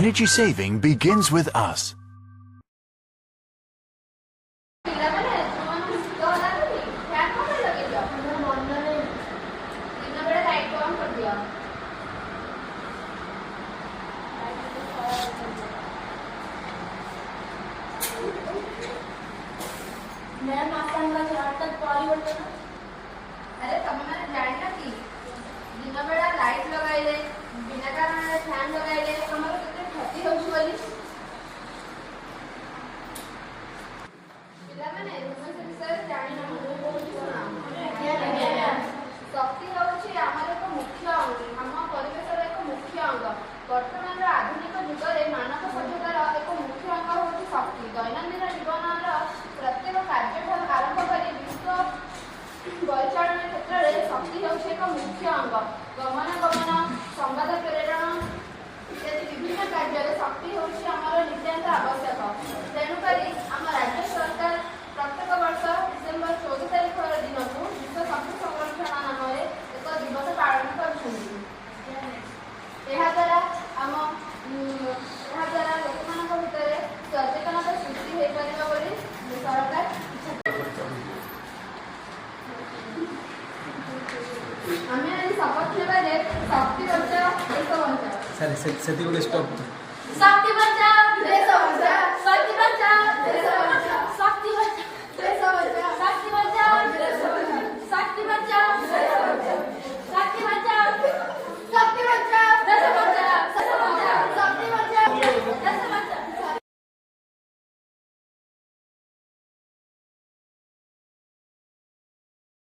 Energy saving begins with us. Ma'am आपका परिवर्तन अरे तुम मैंने जानना कि दिन बेला लाइट लगाइले बिना कारण फैन लगाइले हमर केते क्षति होउछ बोली पिला माने हम से विषय जानि न शक्ति होउछ हमर एक मुख्य अंग हम परिवेशर एक मुख्य अंग वर्तमान आधुनिक युग रे मानव सभ्यतार एक मुख्य अंग होउछ शक्ति दैनंदिन जीवनर प्रत्येक कार्य आरंभ करी विश्व परिचालन क्षेत्र में शक्ति होउछ एक मुख्य अंग गमनागमन संवाद प्रेरण इत्यादि विभिन्न कार्य शक्ति होउछ हमर नित्यांत आवश्यक तेणुकरी आम राज्य सरकार प्रत्येक वर्ष डिसेम्बर 14 तारीख दिन को विश्व शक्ति संरक्षण नाम एक दिवस पालन कर लोक भितर सचेतनता सृष्टि हो पार बोली सरकार आम आज शपथ ने शक्ति बचाओ देश बचाओ सर से गोटे स्टॉप